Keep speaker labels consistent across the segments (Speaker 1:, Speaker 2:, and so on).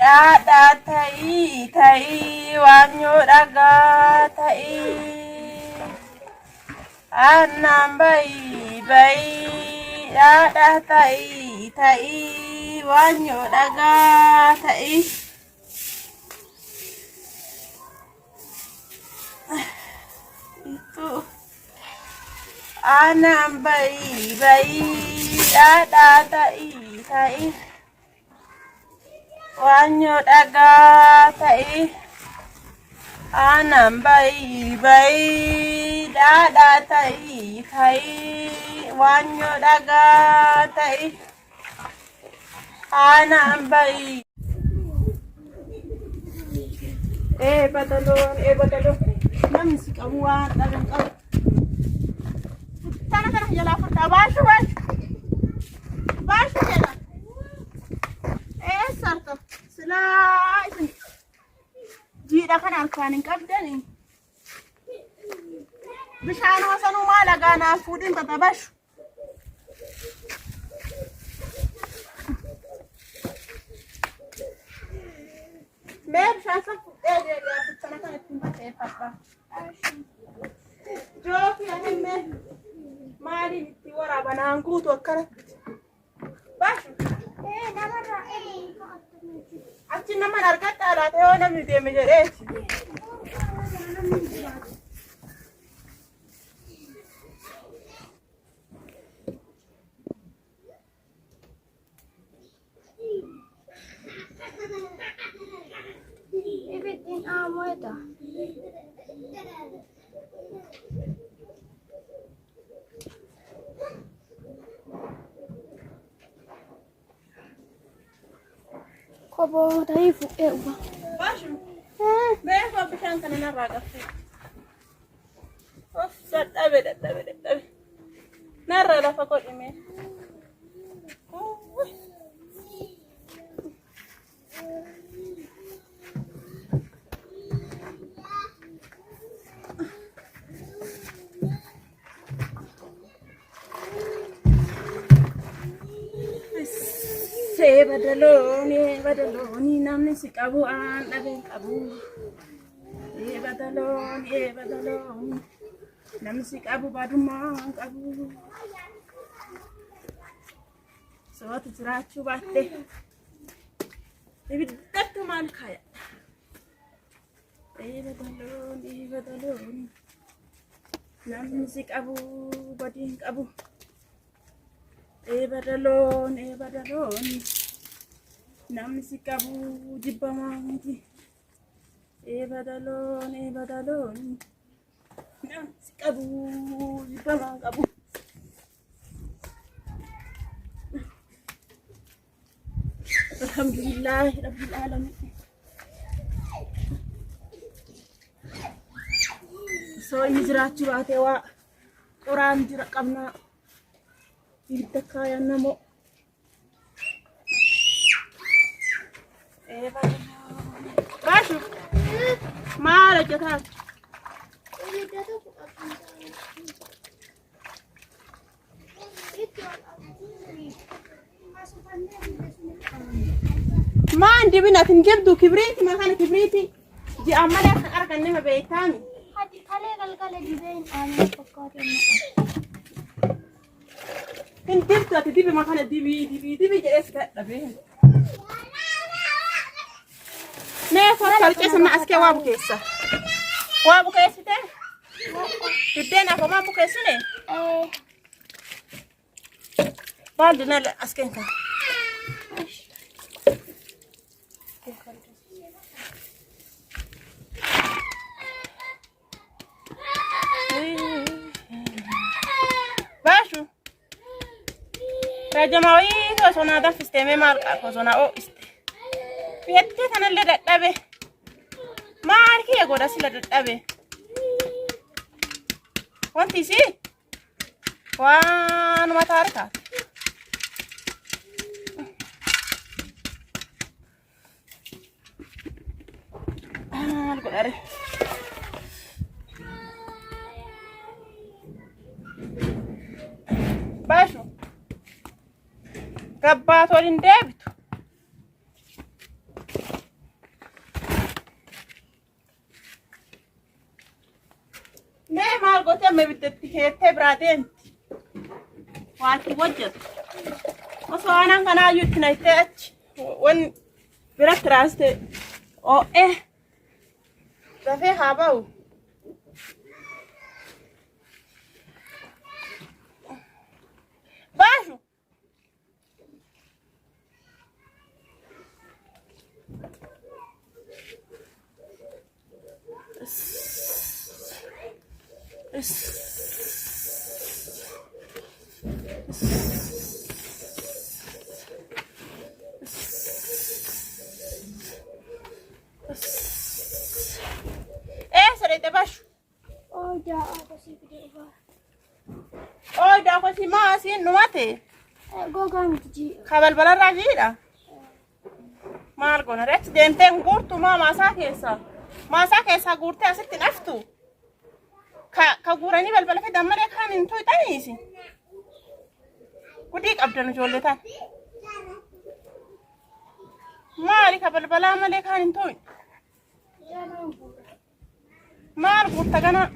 Speaker 1: ada tai wanyo daga tai anam bai ada tai wanyo daga tai itu anam bai ada tai wanyo daga tai anam bai ada tai wanyo daga tai anam bai badalon namsi kabuwa dagan kab tana yala furta bashu kena sarto sila jida kan arkanin qabdani bishaan wasanu malaga na fudin tatabash mer shasa de sana kan timbate papa joki anemme mali tiwara banangu to kara bash namara achi nama nargata ala te ona mi de mejereti
Speaker 2: Ibitin amo ito. Kobo tayo po ba?
Speaker 1: bashu me ko bishan kana na raga fi of dabe narra da fa ko dime badaloni namni si qabu an dhaben qabu badaloni namni si qabu baduma qabu soatu jiraachuu baatte ibiddatu maal kaya badaloni namni si qabu badin qabu badaloni namni si qabu jibbamanti badaloni namni si qabu jibbaman qabu alhamdulillah rabbil alamin so hijraachu baate wa quraan jira qabna ibidaka namo bashu mala jata ما عندي بنات نجبدو كبريتي ما كان كبريتي دي عمالة أرجع إنها بيتامي
Speaker 2: Hadi kale galgala dibayin amin fakkaate
Speaker 1: انت بتاعتي دي ما كان دي جلست أبيه نه فكر كيسنا أسكي وابو كيسة ده تدينا كمان أبو كيسة نه بعدنا أسكين كا باشو رجماوي كوسونا ده في استماع مارك كوسونا أو است في حتة ثنا اللي دتابه ما عارف يا جودا سلا دتابه وانتي سي وان ما تعرفها القدر باشو كبات ولين دابتو أرمي بدتك تبرادين واتي وجد أصلا أنا كان أجتنا تأتي وين برات راسته أو إيه ده في هابو باشو إيه سريت باشو
Speaker 2: Oh, dah aku sih video apa?
Speaker 1: أو ده كنت ما أسين نواتي
Speaker 2: Go kami tuji.
Speaker 1: خبل بلا راجيلا ما أرجونا رت دينتين قرطو ما ساكيسا قرطي أسيت نفتو كقراني بل في دمر يكان انتو تانيسي كديك أبدنا جولتان ما عليك بل ما لكان انتو ما أرجو تجنا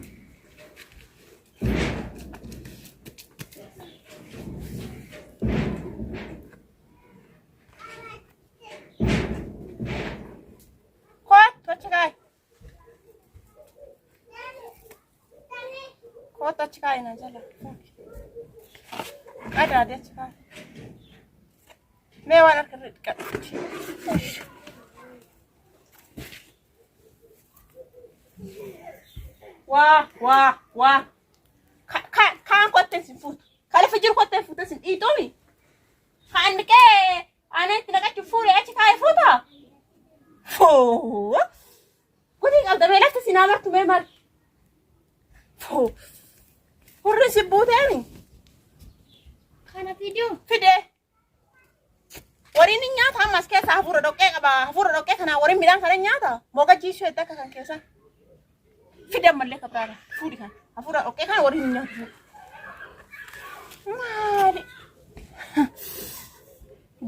Speaker 1: Kota cikai na jala. Ada dia cikai. Mewah nak kerja. Wah. Kan kota sifut. Kalau fijir kota sifut sin itu mi. Kan ke ane tina ka cufuri aci kai futa. Fuh. Kudi kalau melek sinamar tu memar. Fuh. Hurri sibuteni.
Speaker 2: Kana video.
Speaker 1: Fide. Warini nyata mas kesa hafura doke kana warin bilang kana nyata. Moga jisu eta kan kesa. Fide malle ka brada. Fudi kan. Hafura doke kana warin nyata. Mari.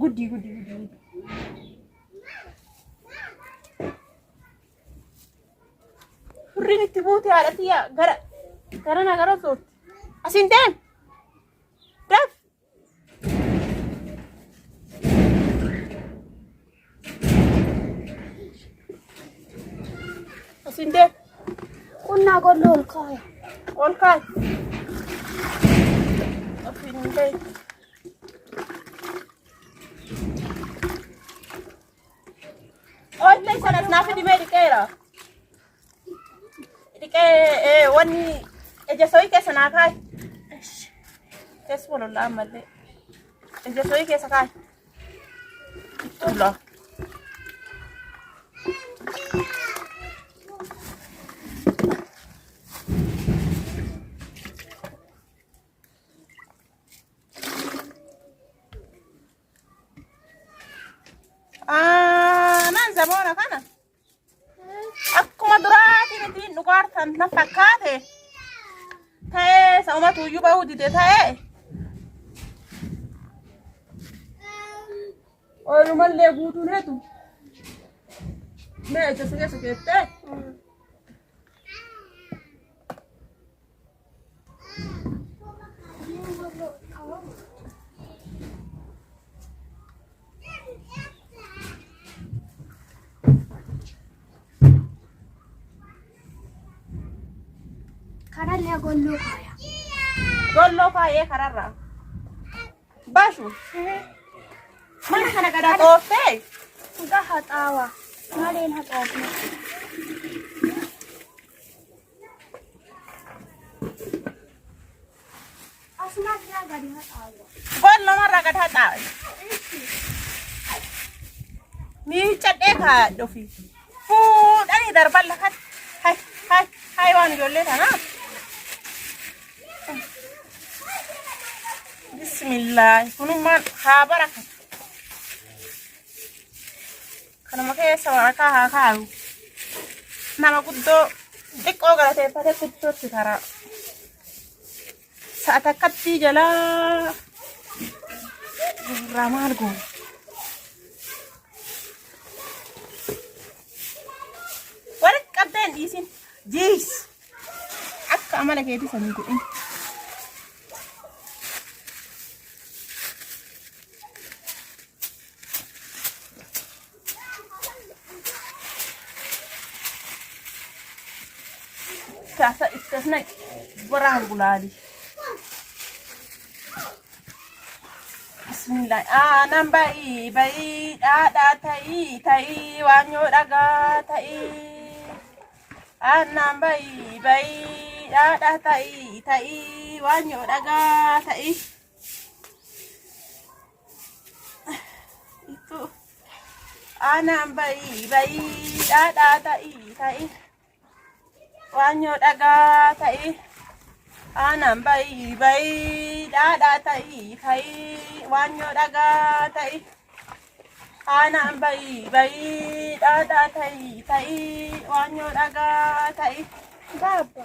Speaker 1: Gudi. Hurri tibuti ala tiya gara sot. Asinten. Daf. Asinten.
Speaker 2: Kunna golol kaya.
Speaker 1: Olkay. Asinten. Oh, lei sana snafi di medikera. Dike wani ejesoi ke sana kai. Tes wala la malle. Ejesoi ke sakai. Itulah. Nan zamana kana. Akkuma duraati miti dhugaartan na fakkaate. Ta'ee sama tuyyuu bahuu dide ta'ee. Oolumallee guutuun heetu. Mee ija keessa keettee.
Speaker 2: Kana le gollo kaya.
Speaker 1: Gollo kaayee kararraa. Bashu. Mana kana kada qooftee.
Speaker 2: Enggak hatawa. Ngalen hatawa. Asma kira gadi hatawa.
Speaker 1: Gollo marra gad haxaawe. Miicadhee kaa dhufi. Fuudhanii darban lakat. Hai waan ijoollee tanaa. Bismillah. Kunummaan haa barakatu. Kanuma keessa waraqaa haa kaayu. Nama guddoo xiqqoo galateeffatee guddootti karaa. Sa'a takkatti jalaa irraa maal goonu? Walitti qabdeen dhiisin. Jiis. Akka amala keetii sanii godhin. Kasa istisna barang gulali. Bismillah. Anam bayi ada tai wanyo daga tai. Anam bayi ada tai wanyo daga tai. Itu. Anam bayi ada tai. Wanyo daga tai. Anam bayi ada tai wanyo daga tai. Anam bayi ada tai wanyo daga tai.
Speaker 2: Baba.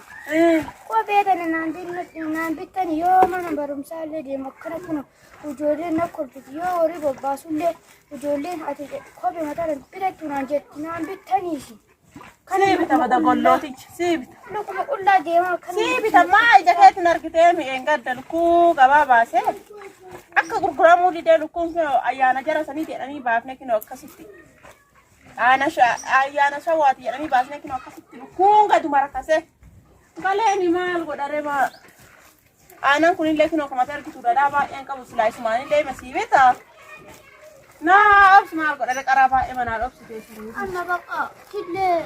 Speaker 2: Kau beda nanti tani yo mana barum sale di makan puno. Ujolen nak korbi yo ori baba sulle ujolen ati kau beda mataran pira tu nanti tani sih.
Speaker 1: Sibita bada gollooti sibita.
Speaker 2: Lukuma ulla deema kan.
Speaker 1: Sibita maa ija keetiin argitee mi'een gadda lukkuu gabaa baasee akka gurguramuu didee lukkuun kun ayyaana jara sanii jedhanii baafnee kinoo akkasitti ayyaana shawaati jedhanii baafnee kinoo akkasitti lukkuun gaduma rakkasee galeeni maal godhare maa aanaan kunillee kinoo kamata argitu dhadhaa baay'een qabu silaayisumaanillee masiibita. Naa obsi maal godhare qaraa baay'ee manaa obsitee jiru.
Speaker 2: Anna baqa killee.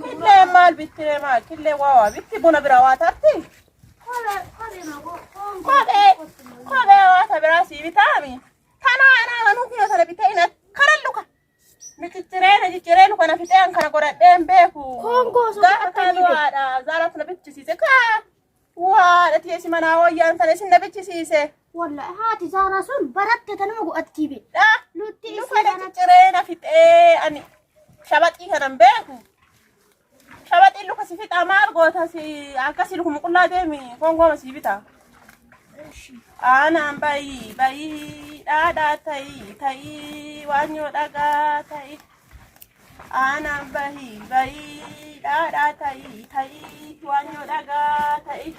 Speaker 1: Killee maal bittee maal killee waa bitti buna bira waa tarti. Kophee waa biraa sii bitaami. Tanaa anaa manuu kinoo sana bitee ina kanan luka. Michichireen luka na fixeen kana godhadheen beeku. Gaafa kanuwaadha zaalatu na bichisiise kaa. Waadha tiyeesi manaa wayyaan sana isin na bichisiise.
Speaker 2: Wallahi haati Zara sun baratte tanuma go'atti be.
Speaker 1: Lutti luka michichireen na fixee ani shabaxii kanan beeku. Shabaxii luka si fixa maal goota si akkasii lukuma qullaa deemi kongooma si bita. Anaan bayi dhaadhaa tai wanyo dhagaa tai. Anaan bayi dhaadhaa tai wanyo dhagaa tai.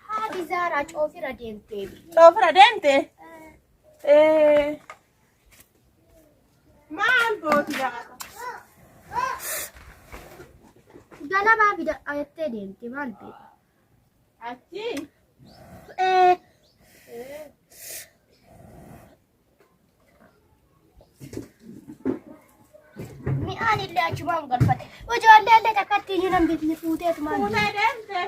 Speaker 2: Haati Zara coofira deemtee.
Speaker 1: Coofira deemte? Maal gooti jaata?
Speaker 2: Galabaa bida ayattee deemte maal beeka?
Speaker 1: Achi?
Speaker 2: Mi'aan illee achumaan galfate. Ijoollee illee takkatti iyyuu nan bitni fuuteetu maal
Speaker 1: Fuutee deemte?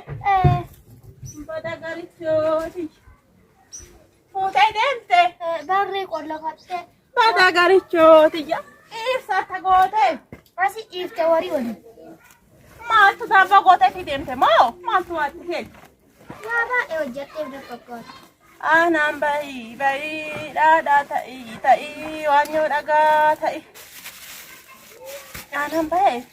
Speaker 1: Bada garichooti. Fuutee deemte?
Speaker 2: Barree qolla kattee.
Speaker 1: Bada garichooti. Ibsata goote.
Speaker 2: Asi dhiifte warii waliin.
Speaker 1: Maaltu gaafa gootee fi deemte moo maaltu waatti kenna?
Speaker 2: Waa baay'ee hojjetteef na fakkaata.
Speaker 1: Anaan bayi dhaadhaa tai wanyo dhagaa tai. Anaan bayi.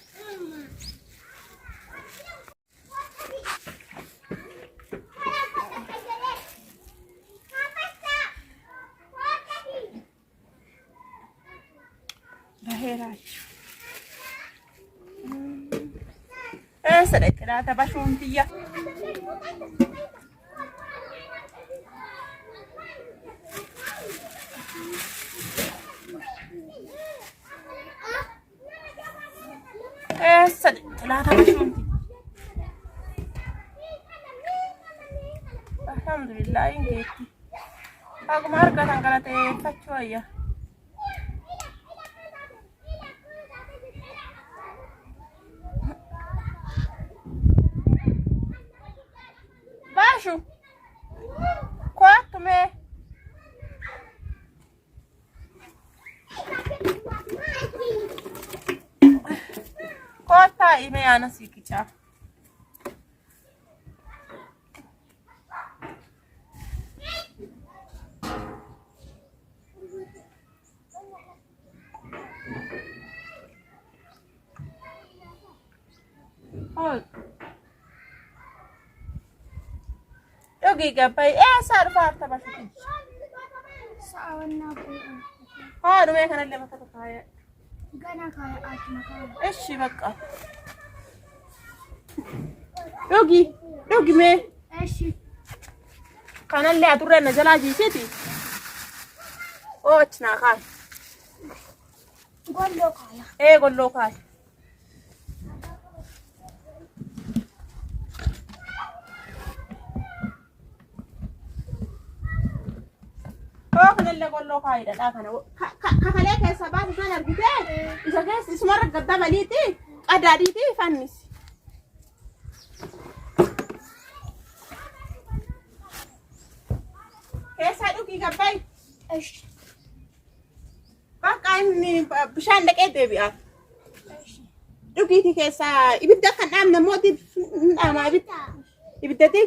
Speaker 1: Baheeraachu. Saddeetti laata bashuuntiya. Saddeetti laata bashuunti. Alhamdulillah ingeetti. Akkuma argatan galateeffachuu wayya. Bashu. Quatro me. Kota ime ana sikicha. Oh. Yogi gapai sar farta bashuti.
Speaker 2: Sa'awanna ko.
Speaker 1: Ha dume kana le mata kaya.
Speaker 2: Gana kaya ati makaya.
Speaker 1: Eshi bakka. Dhugi mee
Speaker 2: Eshi.
Speaker 1: kanallee aturre na jalaa jiisiti. Och naa kaay.
Speaker 2: Golloo kaaya.
Speaker 1: Golloo kaay. Kanallee golloo kaayidha kana. Kakalee keessa baatu kan argitee isa keessa isumarra gadda baliiti qadaadiiti fannis. Keessa dhugi gabbay.
Speaker 2: Eshi.
Speaker 1: Bakka inni bishaan dhaqee deebi'a.
Speaker 2: Eshi.
Speaker 1: Dhugiiti keessa ibidda kan dhaamne mooti dhaamaa ibiddati.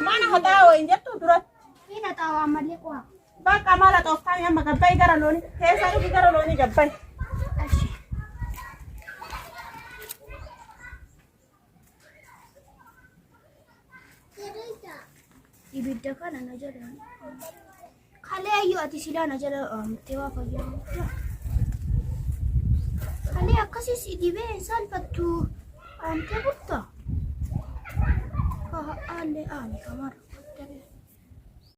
Speaker 1: Mana haxaa wayin jettu duratti.
Speaker 2: Ina tawa malee kwa.
Speaker 1: Bakka mala tooftaan amma gabbay gara looni keessa dhugi gara looni gabbay.
Speaker 2: Eshi. Ibidda kana na jala. Kalee ayyuu ati silaa na jala amtee waa fayyadamu. Kalee akkasiis dhibee salphattu amtee butta. Haa haallee aani kamara.